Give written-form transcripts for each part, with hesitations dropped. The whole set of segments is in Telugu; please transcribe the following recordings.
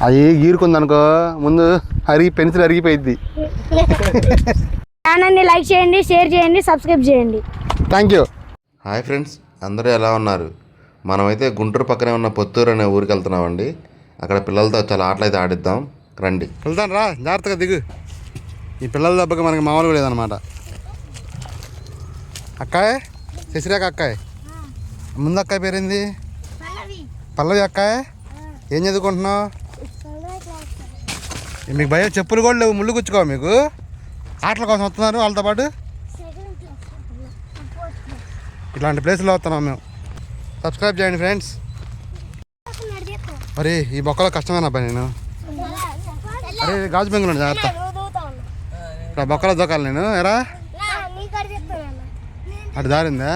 అది గీరుకుంది అనుకో ముందు పెన్సిల్ అరిగిపోయింది. ఛానల్ని లైక్ చేయండి, షేర్ చేయండి, సబ్స్క్రైబ్ చేయండి. Thank you. హాయ్ ఫ్రెండ్స్, అందరూ ఎలా ఉన్నారు? మనమైతే గుంటూరు పక్కనే ఉన్న పొత్తూరు అనే ఊరికి వెళ్తున్నామండి. అక్కడ పిల్లలతో చాలా ఆటలు అయితే ఆడిద్దాం, రండి. వెళ్తాను రా, జాగ్రత్తగా దిగు. ఈ పిల్లల దెబ్బకి మనకి మామూలుగా లేదనమాట. అక్కాయ్, శశిరేఖ అక్కాయ్. ముందు అక్కాయ్ పేరేంది? పల్లవి అక్కాయ్. ఏం చదువుకుంటున్నావు? మీకు భయం చెప్పులు కూడా లేవు, ముళ్ళు గుచ్చుకో. మీకు ఆటల కోసం వస్తున్నారు వాళ్ళతో పాటు. ఇట్లాంటి ప్లేస్లో వస్తున్నాం మేము. సబ్స్క్రైబ్ చేయండి ఫ్రెండ్స్. మరి ఈ బొక్కలో కష్టమైన అబ్బాయి నేను. అరే గాజు బెంగులు జాగ్రత్త. ఇప్పుడు బొక్కలో దొక్కాలి నేను. ఎరా అటు దారిందా?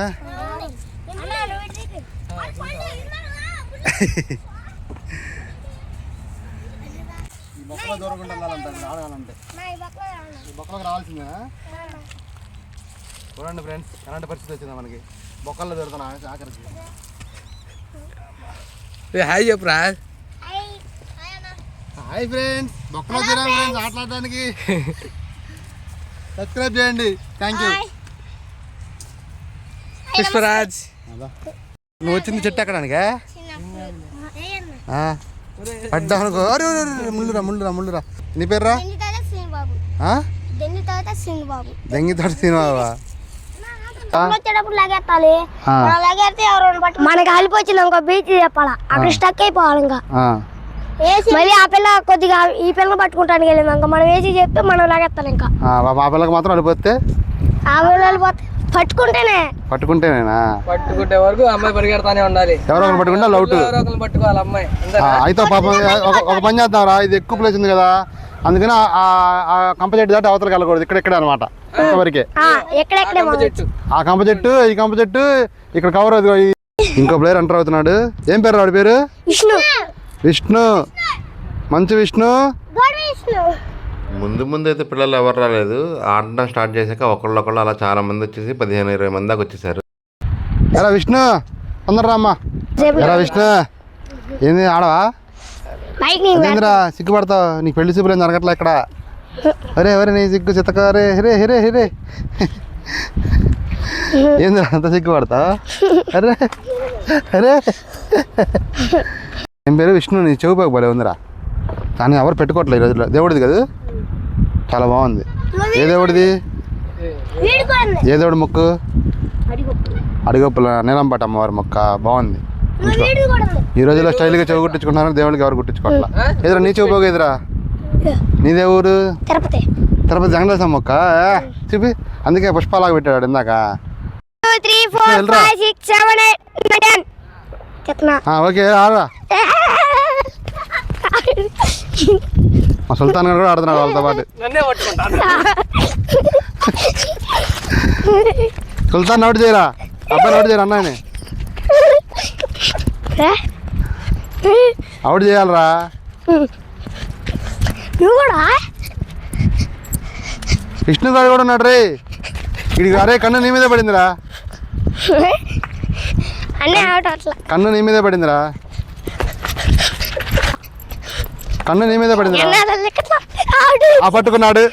ఈ బొక్కలో దూరకుండా వెళ్ళాలంటే ఆడాలంటే ఈ బొక్కలోకి రావాల్సిందేనా? చూడండి ఫ్రెండ్స్, ఎలాంటి పరిస్థితి వచ్చిందా మనకి. బొక్కల్లో దొరుకుతున్నా ఆఖరికి. హాయ్ చెప్పురా. హాయ్ ఫ్రెండ్స్, బొక్కలో తిరాం ఫ్రెండ్స్ ఆటలాడడానికి. సబ్స్క్రైబ్ చేయండి. Thank you. పుష్పరాజ్, నువ్వు వచ్చింది చెట్టు ఎక్కడానికా? పడ్డా అనుకో. అరే ముళ్ళురా ముళ్ళురా ముళ్ళురా. నీ పేర్రా? దెంగితోట శ్రీనిబాబా. మనకి అలిపోచ్చింది ఇంకో బీచ్ చెప్పాలా, అక్కడ స్టక్ అయిపోవాలి. ఇంకా మళ్ళీ ఆ పిల్ల కొద్దిగా ఈ పిల్లని పట్టుకుంటానికి వెళ్ళింది. ఇంకా మనం వేసి చెప్తే మనం లాగేస్తాను. ఇంకా ఆ పిల్లకి మాత్రం అడిపోతే ఆ పిల్ల వెళ్ళిపోతే పట్టుకుంటేనేనా? పట్టుకుంటే వరకు అమ్మాయి పరిగెడతానే ఉండాలి. ఎవరో ఒకరు పట్టుకుంటే లౌట్. పట్టుకోవాలి అమ్మాయి. అయితే పాపం ఒక పని చేద్దాం రా. ఇది ఎక్కువ ప్లేస్ ఉంది కదా, అందుకని ఆ కంప చెట్టు దాటి అవతలకి వెళ్ళకూడదు. ఇక్కడెక్కడే అనమాట, ఇంతవరకే. ఆ కంప చెట్టు, ఈ కంప చెట్టు ఇక్కడ కవర్ అవుతుంది. ఇంకో ప్లేయర్ ఎంటర్ అవుతున్నాడు. ఏం పేరు వాడి పేరు? విష్ణు. మంచి విష్ణు. ముందు అయితే పిల్లలు ఎవరు రాలేదు. ఆడడం స్టార్ట్ చేశాక ఒకళ్ళొకళ్ళు అలా చాలా మంది వచ్చేసి 15-20 మంది దాకా వచ్చేసారు. ఎరా విష్ణు, తొందర రామ్మా. ఎరా విష్ణు, ఏంది ఆడవా? ఏందిరా సిగ్గుపడతావు? నీకు పెళ్లి చూపులు ఏం జరగట్లే ఇక్కడ. అరే అరే నీ సిగ్గు చిత్తక. అరే హరే హరే హరే. ఏందిరా అంత సిగ్గుపడతావు? అరే అరే. ఏం పేరు? విష్ణు. నీ చెవు పోకపోలే ఉందిరా, కానీ ఎవరు పెట్టుకోవట్లేదు ఈ రోజుల్లో. దేవుడిది కదా, చాలా బాగుంది. ఏ దేవుడిది? ఏ దేవుడి మొక్కు? అడిగొప్పుల నీలంపాటి అమ్మవారి మొక్క. బాగుంది. ఈ రోజుల్లో స్టైల్గా చెవు కుట్టించుకుంటున్నారు, దేవుడికి ఎవరు కుట్టించుకోవట్లా. ఎదురా నీ చెవు పోగు ఎదురా. నీదే ఊరు? తిరుపతి వెంకటేశ్వర మొక్క. చూపి, అందుకే పుష్పాలాగా పెట్టాడు ఇందాక. ఓకే ఆడరా. మా సుల్తాన్ గారు కూడా ఆడుతున్నాడు వాళ్ళతో పాటు. సుల్తాన్ అవుట్ చేయరా, అబ్బాయి అవుట్ చేయరా. అన్నాయని అవుట్ చేయాలరా. విష్ణు గారు కూడా ఉన్నాడు రే. ఇడికి అరే కన్ను నీ మీదే పడిందిరా. కన్ను నీ మీదే పడిందిరా. కన్ను నీ మీదే పడింది. పట్టుకున్నాడు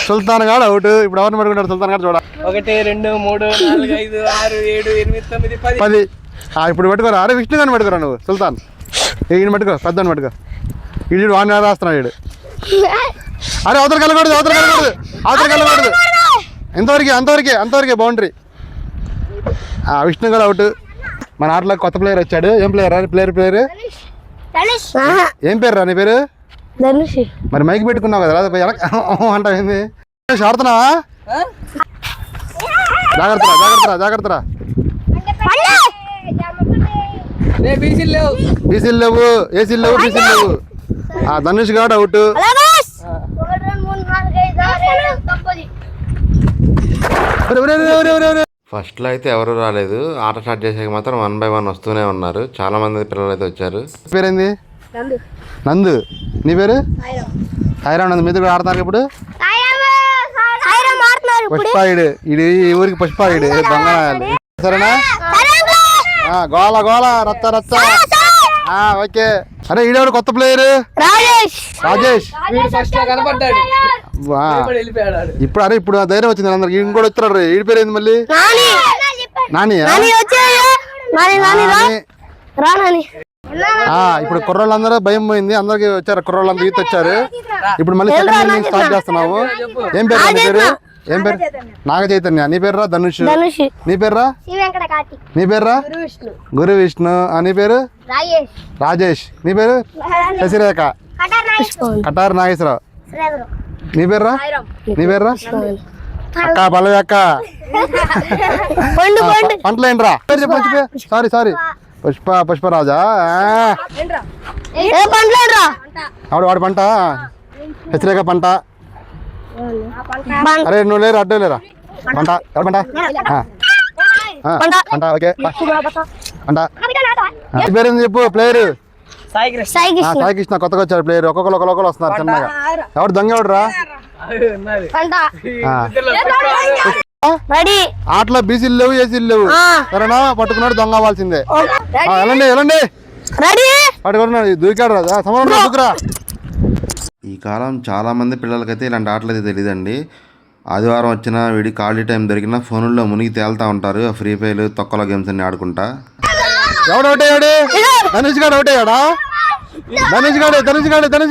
సుల్తాన్ గాడు అవుట్. ఇప్పుడు ఎవరిని పట్టుకున్నాడు సుల్తాన్ గారు? చూడ 1 2 3 4 5 6 7 8 9 10. ఇప్పుడు పట్టుకోరా. అరే విష్ణు గారిని పట్టుకోరా నువ్వు. సుల్తాన్ ఈయన పట్టుకో, పెద్దని పట్టుకో. ఈడు వాడిని రాస్తున్నాడు ఈడు. అరే అవతలకి వెళ్ళకూడదు, అవతలకి వెళ్ళకూడదు. అంతవరకే బౌండరీ. విష్ణు గారు అవుట్. మన ఆటలో కొత్త ప్లేయర్ వచ్చాడు. ఏం ప్లేయర్? ప్లేయర్ ఏం పేరు రా? నీ పేరు? మరి మైక్ పెట్టుకున్నావు కదా అంటావు. ఏంది ఆడుతున్నావా? జాగ్రత్త. బీసీలు లేవు, ఏసీలు లేవు. ధనుష్ గాడు అవుట్. ఫస్ట్లో అయితే ఎవరు రాలేదు. ఆట స్టార్ట్ చేసాక మాత్రం 1 by 1 వస్తూనే ఉన్నారు. చాలా మంది పిల్లలు అయితే వచ్చారు. పేరేంది? నందు. నీ పేరు? హైరామ్. నందు మీద ఆడుతున్నారు ఇప్పుడు. పుష్పాయుడు. ఇది ఈ ఊరికి పుష్పాయుడు. బంగాళ. సరేనా? గోల గోల రచ్చ రచ్చ. ఓకే. అరే ఈడెవడు కొత్త ప్లేయర్? రాజేష్. రాజేష్ వీడు ఫస్ట్ లో కనపడ్డాడు వా. ఇప్పుడు వెళ్ళిపోయాడు ఆడు. ఇప్పుడు అరే ఇప్పుడు ఆ ధైర్యం వచ్చింది అందరికి. ఇంకోటి వచ్చాడు రే. ఈడి పేరు ఏంది మళ్ళీ? నాని. నాని. నాని వచ్చాయా? నాని నాని రా. రా నాని. ఇప్పుడు కుర్రోళ్ళందరూ భయం పోయింది. అందరికి వచ్చారు కుర్రోళ్ళందరూ ఈత వచ్చారు. ఇప్పుడు మళ్ళీ సెకండ్ ఇన్నింగ్ స్టార్ట్ చేస్తున్నాము. ఏం పేరు నీ పేరు? ఏం పేరు? నాగ చైతన్య. నీ పేరు రా? ధనుష్. నీ పేరు రా? నీ పేరు రా? గురు విష్ణు. నీ పేరు? రాజేష్. నీ పేరు? శశిరేఖ. కటార్ నాగేశ్వరరావు. నీ పేరు రా? నీ పేరు రా? అక్క పల్లవి అక్క. పంటలేంట్రా? సారీ సారీ పుష్ప పుష్పరాజా. ఆవిడ వాడి పంట హెచ్చరిక పంట. అరే నువ్వు లేరు అడ్డు లేరా పంట. ఎవరు పంట? పంట. ఓకే పంట. పేరు చెప్పు ప్లేయర్. సాయి కృష్ణ. కొత్తగా వచ్చారు ప్లేయర్. ఒక్కొక్కరు వస్తున్నారు చిన్నగా. ఎవడు దొంగ ఎవడు రా? ఆటలో బీసీలు లేవు ఏసీలు లేవు. సరేనా? పట్టుకున్నాడు దొంగ అవ్వాల్సిందే. వెళ్ళండి వెళ్ళండి. పట్టుకున్నాడు దూకాడు రా. సమానం దూకురా. ఈ కాలం చాలామంది పిల్లలకైతే ఇలాంటి ఆటలు అయితే తెలియదండి. ఆదివారం వచ్చినా వీడి ఖాళీ టైం దొరికినా ఫోనుల్లో మునిగి తేలుతూ ఉంటారు. ఫ్రీ ఫైర్ తొక్కల గేమ్స్ అన్ని ఆడుకుంటా. ఎవడు అవుట్ అయ్యాడు? ధనుష్ గాడు అవుట్ అయ్యాడా? ధనుష్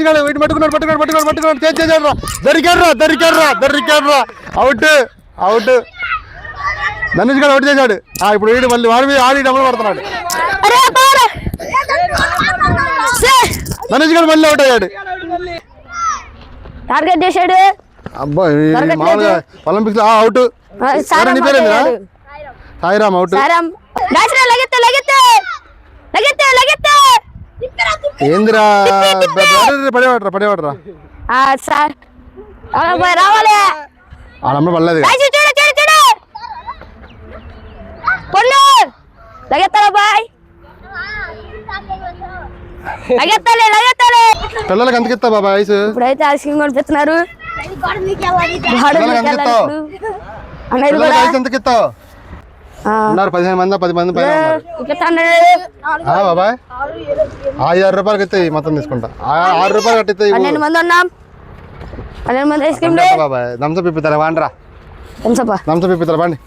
గాడు వీటి పట్టుకున్నాడు. చేసాడు రా. దొరికాడు రా. Out out. ధనుష్ గారు అవుట్ చేశాడు. ఇప్పుడు వీడు మళ్ళీ వాడి ఆడి డబ్బులు పడుతున్నాడు. ధనుష్ గారు మళ్ళీ అవుట్ అయ్యాడు. టార్గెట్ చేశాడు. అబ్బాయి మామూలుగా ఒలింపిక్స్ అవుట్. నీ పేరేందిరా? సాయిరామ్ అవుట్. ఏందిరా పడేవాడరా. రావాలి. వాళ్ళమ్మ పడలేదు. పిల్లలకి ఎంత ఇస్తా బాబా ఐస్? ఇప్పుడైతే ఐస్ క్రీమ్ కొనిపిస్తున్నారు. ఎంత ఇస్తావు? 15 మంది 10 మంది పైన బాబాయ్. 6 రూపాయలకి ఇస్తాయి మొత్తం తీసుకుంటా. 6 రూపాయలు కట్టిస్తాయి. 12 మంది ఉన్నాం. 12 మంది ఐస్ క్రీమ్ బాబాయ్. థమ్స్అప్ ఇప్పిస్తారా? వాండ్రా థమ్స్అప్ ఇప్పిస్తారా? బండి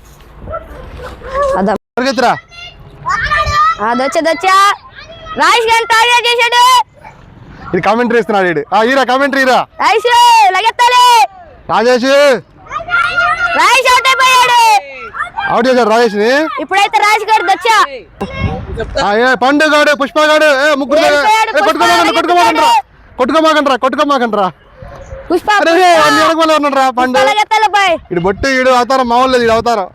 ఎత్తురా. దొచ్చా రాజేష్ గారిని టార్గెట్ చేశాడు. ఇది కామెంటరీ ఇస్తున్నాడు వీడు. ఈరా కామెంటరీ రా. రాజేష్ రాజేష్ అవుట్ అయిపోయాడు. అవుట్ చేశాడు రాజేష్ ని. ఇప్పుడైతే రాజేష్ గారు దొచ్చా. పండు గాడు పుష్ప గాడు ముగ్గురు కొట్టుకోమాకండ్రా. పుష్ప ఉన్నాడు రా పండు. ఇడు బొట్టు ఈడు అవతారం మామూలు ఈడు అవతారం.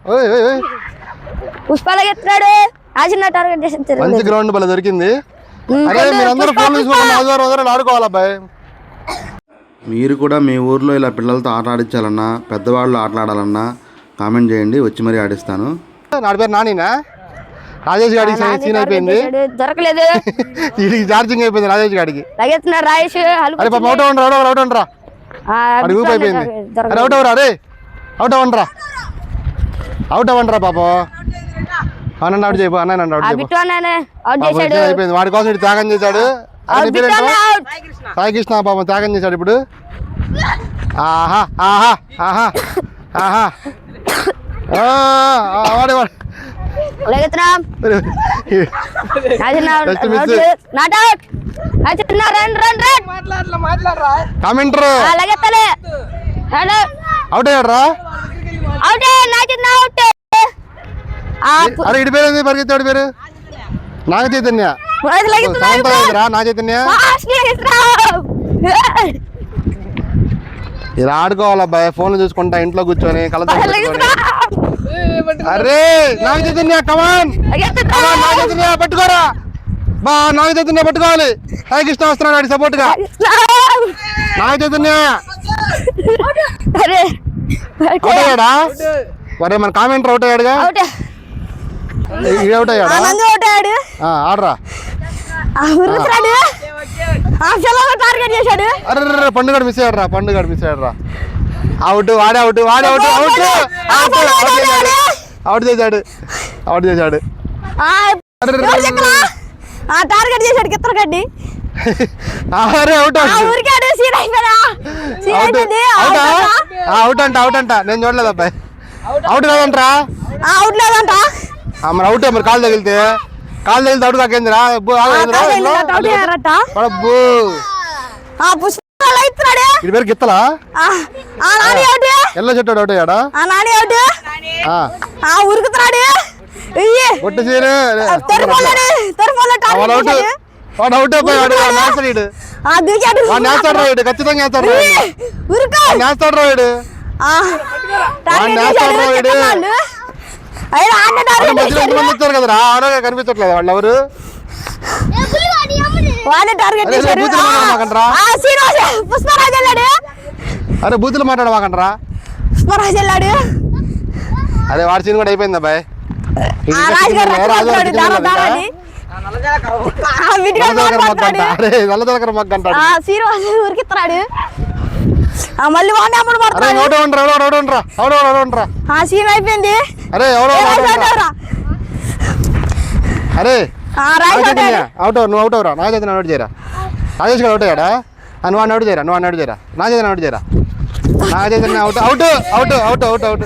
పుష్పాలెత్తాడు. రాజన్న టార్గెట్ చేసి మంచి గ్రౌండ్ బల దొరికింది. అరే మీరందరూ ఫోన్ తీసుకోకుండా ఆదివారం ఆడుకోవాలి అబ్బాయి. మీరు కూడా మీ ఊర్లో ఇలా పిల్లలతో ఆట ఆడించాలన్నా పెద్దవాళ్ళు ఆటలాడాలన్నా కామెంట్ చేయండి, వచ్చి మరీ ఆడిస్తాను. నా పేరు నానినా? రాజేష్ గాడికి సీన్ అయిపోయింది. దొరకలేదు. వీడికి ఛార్జింగ్ అయిపోయింది రాజేష్ గాడికి. రాజేష్ అరే పాప అవుట్ అవ్వండిరా. అది ఊపు అయిపోయింది. అరే అవుట్ అవ్వరా. అరే అవుట్ అవ్వండిరా పాప. అన్న అవుట్ చేయబో. అన్న అయిపోయింది. వాడి కోసం ఇటు త్యాగం చేశాడు. సాయి కృష్ణ పాపం త్యాగం చేశాడు ఇప్పుడు. ఆహా ఆహా ఆహా ఆహా. వాడే కామెంటర్ అవుట్ అయ్యాడు రా. అరే ఇటు పేరు ఏంది? పరిగెత్తాడు పేరు నాగ చైతన్య. నాగ చైతన్య. ఇలా ఆడుకోవాలబ్బాయి ఫోన్లు చూసుకుంటా ఇంట్లో కూర్చొని కళ్ళ. అరే నాగ చైతన్య కమాన్ నాగ చైతన్య పట్టుకోరా. నాగ చైతన్య పట్టుకోవాలి. సాయి కృష్ణ వస్తున్నాడు వాడి సపోర్ట్ గా. నాగ చైతన్య అవుట్ అయ్యాడా? మరి మన కామెంటర్ అవుట్ అయ్యాడుగా. అవుట్ అయ్యాడా? ఆడరా. అరే పండుగడు మిస్ అయ్యాడు రా. అవుట్ వాడే అవుట్ చేశాడు. టార్గెట్ చేశాడు గిత్తలు గడ్డి అరే అవుట్ ఊరికాడు సీన్ అయిపోయినా అవుట్ అంట నేను చూడలేదు అబ్బాయి అవుట్ కాదంటరా అవుట్ లేదంట మరి అవుట్ మరి కాలు తగిలితే అవుట్ కాకేందిరా ఇది పేరు గిత్తలా ఎల్ల చెట్టు అవుట్ అయ్యాడా ఉరుకుతున్నాడు పొట్టు చీరు వాడు అవుట్ అయిపోయాడు నేస్తాడు రాయుడు ఖచ్చితంగా నేస్తాడు రాయుడు మధ్యలో ఎంతమంది వచ్చారు కదరా ఆరోగ్య కనిపించట్లేదు వాళ్ళు ఎవరు అరే బూతులు మాట్లాడమాకండ్రా పుష్పరాజు వెళ్ళాడు అదే వాడి సీన్ కూడా అయిపోయింది అబ్బాయి నల్లదలకర మగ్గ అంటాడు ఉరికిస్తున్నాడు మళ్ళీ వాడిని అప్పుడు పడతాడు సీన్ అయిపోయింది అరే ఎవరో అరే అవుట్ నువ్వు అవుట్ అవరా నా చేత అవుట్ చేయరా రాజేష్ గారు అవుట్ అయ్యాడా నువ్వు అవుట్ చేయరా నా చేత అవుట్ చేయరా నా చేత out out out out out out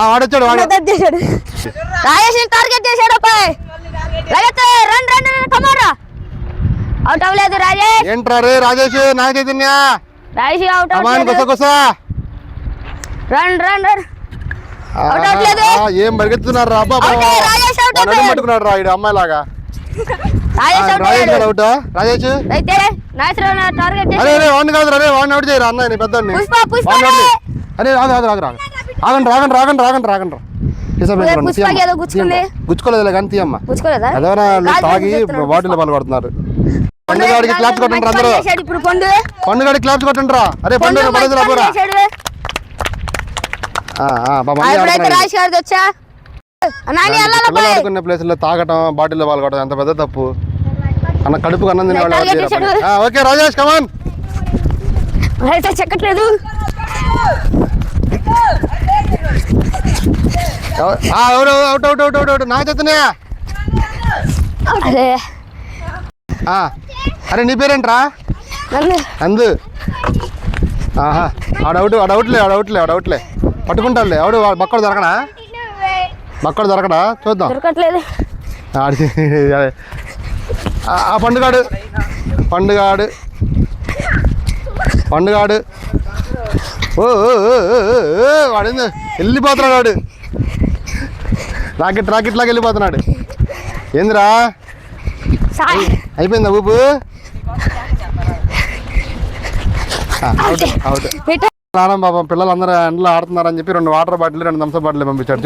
వాడొచ్చాడు వాడు రాజేష్ టార్గెట్ చేశాడు అవుట్ అవ్వలేదు రాజేష్ ఏంట్రా రే రాజేష్ నా Chaitanya Rajesh out run out అవ్వలేదు ఏం పరిగెత్తున్నారు రా పట్టుకున్నాడు రా ఇడు అమ్మాయి లాగా రాజేష్ అవుట్ రాజేష్ అయితే టార్గెట్ అరే వాడిని కాదు రే వాడిని అవుట్ చేయరా అన్న నీ పెద్ద అరే రాగండి గుచ్చుకోలేదు కానీ తీయమ్మ అదెవరా తాగి బాటిల్ పాలు కొడుతున్నారు పండుగాడికి క్లాప్స్ కొట్టండి అందరూ పండుగాడికి క్లాప్స్ కొట్టండి రా అరే పండుగ ఆడుకునే ప్లేస్ లో తాగటం బాటిల్ పాలు కొట్టడం ఎంత పెద్ద తప్పు అన్న కడుపుకు అన్నం తినేవాళ్ళు ఓకే రాజేష్ కమాన్ చెక్కట్లేదు ఎవరు out out out out out నా చేతనే అరే నీ పేరేంట్రా అందు ఆడవుట్లే పట్టుకుంటాడులే ఎవడు బక్కడు దొరకడా చూద్దాం దొరకట్లేదు ఆ పండుగాడు ఓ వాడు వెళ్ళిపోతున్నాడు వాడు రాకెట్ లాగా వెళ్ళిపోతున్నాడు ఏందిరా అయిపోయిందా ఊపు అవుట్ నాన్న పాపం పిల్లలందరూ ఎండలో ఆడుతున్నారని చెప్పి 2 వాటర్ బాటిల్ 2 థమ్స్అప్ బాటిల్ పంపించాడు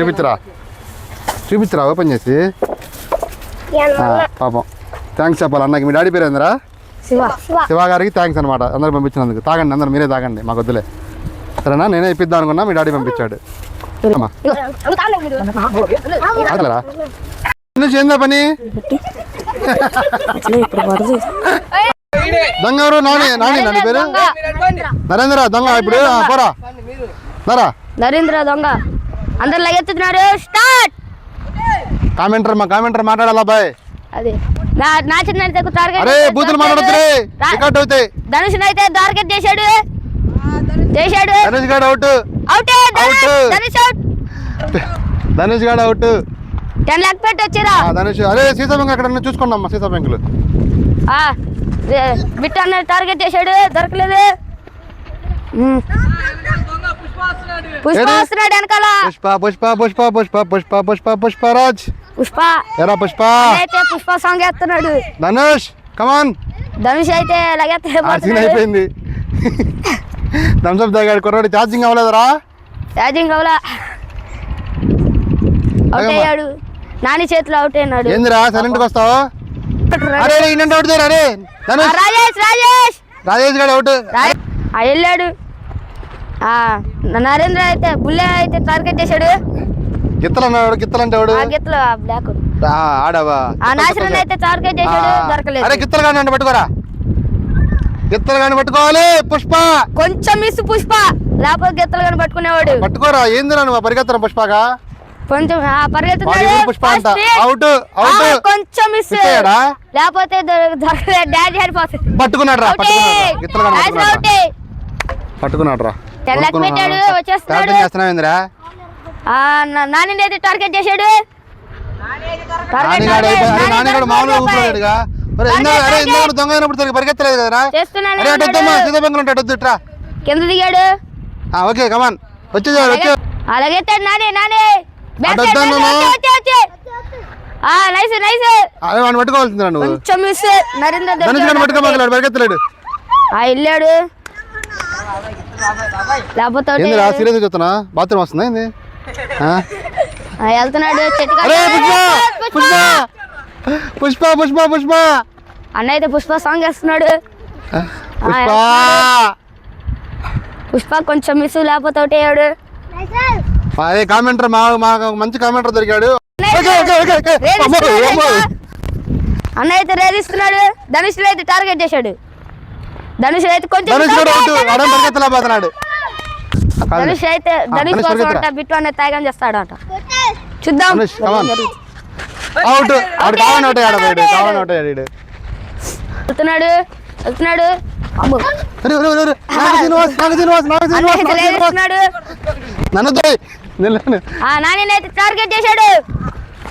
చూపించరా ఓపెన్ చేసి పాపం థ్యాంక్స్ చెప్పాలి అన్నకి మీ డాడీ పేరు ఏందిరా శివ గారికి థ్యాంక్స్ అనమాట అందరు పంపించినందుకు తాగండి అందరు మీరే తాగండి మాకు వద్దులే సరేనా నేనే ఇప్పిద్దాం అనుకున్నా మీ డాడీ పంపించాడు ఏందా పని దొంగ ఎవరు నాని పేరు నరేంద్ర దొంగ ఇప్పుడు పోరా నరేంద్ర దొంగ అందరు లగెత్తున్నారు స్టార్ట్ కామెంటర్ మాట్లాడాలా బాయ్ అదే నా చిన్న టార్గెట్ అరే బూతులు మాట్లాడుతురే రికార్డ్ అవుతాయి ధనుష్ అయితే టార్గెట్ చేశాడు ధనుష్ గాడు అవుట్ ధనుష్ గాడు అవుట్ 10 లక్ష పెట్టి వచ్చిరా ధనుష్ అరే సీసా బ్యాంక్ అక్కడ చూసుకోండి అమ్మా సీసా బ్యాంకులు బిట్ అన్న టార్గెట్ చేశాడు దొరకలేదు పుష్ప వస్తున్నాడు వెనకాల పుష్పరాజ్ ఎరా పుష్ప అయితే పుష్ప సాంగ్ వేస్తున్నాడు ధనుష్ కమాన్ ధనుష్ అయితే అయిపోయింది థమ్స్అప్ తాగాడు కుర్రాడు ఛార్జింగ్ అవ్వలేదురా అవుట్ అయ్యాడు నాని చేతిలో అవుట్ అయినాడు ఏందిరా సైలెంట్ గా వస్తావు అరే ఇన్నంటే అవుట్ చేయరా అరే రాజేష్ గారు అవుట్ వెళ్ళాడు నరేంద్ర అయితే బుల్లె అయితే టార్గెట్ చేశాడు గిత్తలంటే గిత్తలు బ్లాక్ ఆడవా నాశనం అయితే టార్గెట్ చేశాడు దొరకలేదు అరే గిత్తలు కానీ పట్టుకోరా గిత్తలు కానీ పట్టుకోవాలి పుష్ప కొంచెం మిస్ పుష్ప లేకపోతే గిత్తలు కానీ పట్టుకునేవాడు పట్టుకోరా ఏందిరా నువ్వు పరిగెత్తరా పుష్పగా కొంచెం వాడు పరిగెత్తున్నాడు ఎవరు పుష్ప అంట First అవుట్ అవుట్ కొంచెం మిస్ ఇచ్చాడా? లేకపోతే డాడీ హరిపోతుంది పట్టుకున్నాడు రా పట్టుకున్నాడు రా తెల్లకి పెట్టాడు వచ్చేస్తున్నాడు చేస్తున్నావు ఏందిరా నాని అయితే టార్గెట్ చేశాడు నానిగాడు మామూలుగా ఊపిరాడుగా దొంగ అయినప్పుడు పరిగెత్తలేదు కదరా చేస్తున్నాడు అరే అడ్డొద్దమ్మా సీతాబెంగళూరు ఉంటాడు వద్దుట్రా కింద దిగాడు ఓకే కమాన్ వచ్చే అలాగే నాని నాని నైస్ నైస్ అదే వాడిని పట్టుకోవాల్సిందిరా నువ్వు కొంచెం మిస్ నరేంద్ర ధనుష్ గారిని పట్టుకోమగలాడు పరిగెత్తలేడు వెళ్ళాడు లేకపోతే ఏందిరా సీరియస్ చూస్తున్నా బాత్రూమ్ వస్తుందా ఏంది వెళ్తున్నాడు అరే పుష్ప పుష్ప పుష్ప పుష్ప పుష్ప అన్న అయితే పుష్ప సాంగ్ వేస్తున్నాడు పుష్ప పుష్ప కొంచెం మిస్ లేకపోతే ఒకటేయాడు అదే కామెంటర్ మాకు మంచి కామెంటర్ దొరికాడు అన్న అయితే రేదిస్తున్నాడు ధనుష్ అయితే టార్గెట్ చేశాడు ధనుష్ అయితే కొంచెం పరిగెత్తలేకపోతున్నాడు ధనుష్ అయితే ధనుష్ కోసం అంట బిట్టు అనేది త్యాగం చేస్తాడు అంట చూద్దాం అవుట్ వాడు కావాలని ఒకటి ఆడపోయాడు కావాలని ఒకటి ఆడాడు వెళ్తున్నాడు వెళ్తున్నాడు నాని అయితే టార్గెట్ చేశాడు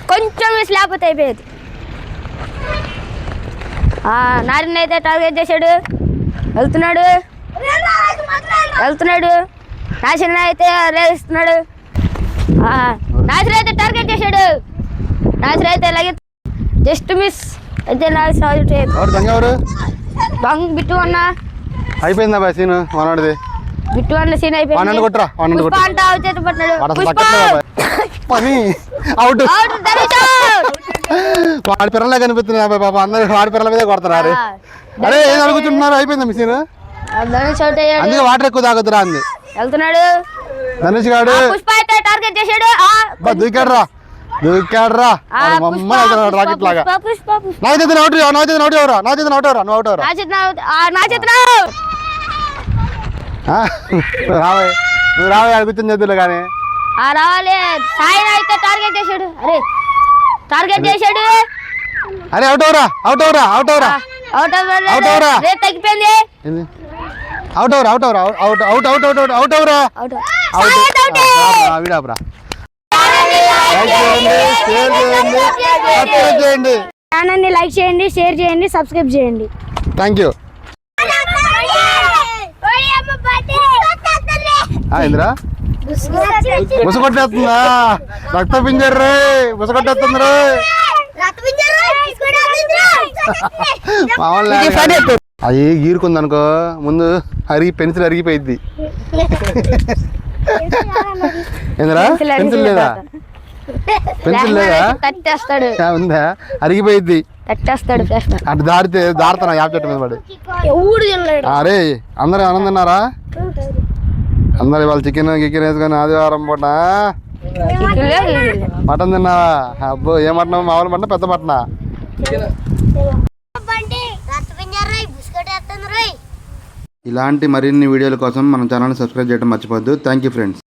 కొంచెం మిస్ లేకపోతే అయిపోయేది నాని అయితే టార్గెట్ చేశాడు వెళ్తున్నాడు వెళ్తున్నాడు నాశన అయితే రేస్తున్నాడు నాశన అయితే టార్గెట్ చేశాడు నాశన అయితే అలాగే జస్ట్ మిస్ అయితే బంగ్ బిట్టు అన్న అయిపోయిందా బాయ్ సీన్ మనోడిది బిట్టు అన్న సీన్ అయిపోయింది కొట్టరా పుష్ప అంట వచ్చేది పట్టినాడు పని అవుట్ వాడి పిల్లలే కనిపిస్తున్నాయి పాప అందరు వాడి పిల్లల మీదే కొడుతున్నారు అరే ఏం అనుకుంటున్నారు అయిపోయిందా మీ సీన్ ధనుష్ అవుట్ అయ్యాడు అందుకే వాటర్ ఎక్కువ తాగుతురా అంది వెళ్తున్నాడు ధనుష్ గాడు పుష్ప అయితే టార్గెట్ చేశాడు దూకాడ్రా దూకాడ్రా రాకెట్ లాగా నా చేతిని అవుట్ నా చేతిని అవుట్ ఎవరా నా చేతిని అవుట్ ఎవరా నువ్వు అవుట్ ఎవరా రావే నువ్వు రావే కూర్చొని చేతులు కానీ రావాలి సాయిని అయితే టార్గెట్ చేశాడు అరే టార్గెట్ చేశాడు అరే అవుట్ ఎవరా అవుట్ ఎవరా అవుట్ ఎవరా అవుట్ అవరా తగ్గిపోయింది అవుట్ ఎవరా అవుట్ ఎవరా out out out out out ఎవరా వీడాపురా చేయండి ఛానల్ని లైక్ చేయండి షేర్ చేయండి సబ్స్క్రైబ్ చేయండి థ్యాంక్ యూ ఇందిరా బుస కొట్టేస్తుందా రక్త పింజర్రే బుస కొట్టేస్తుంది రే అవి గీరుకుంది అనుకో ముందు పెన్సిల్ అరిగిపోయింది ఏందిరా పెన్సిల్ లేదా పెన్సిల్ లేదా కట్టేస్తాడు ఉందా అరిగిపోయింది కట్టేస్తాడు అటు దాడుతున్నా యాప్ చెట్టు మీద పడి అరే అందరు ఆనందం తిన్నారా అందరు ఇవాళ చికెన్ వేసుకొని ఆదివారం పూట మటన్ తిన్నావా అబ్బో ఏ మటన్ మామూలు మటన్ పెద్ద మటనా ఇలాంటి మరిన్ని వీడియోల కోసం మన ఛానల్ని సబ్స్క్రైబ్ చేయడం మర్చిపోవద్దు థ్యాంక్ యూ ఫ్రెండ్స్.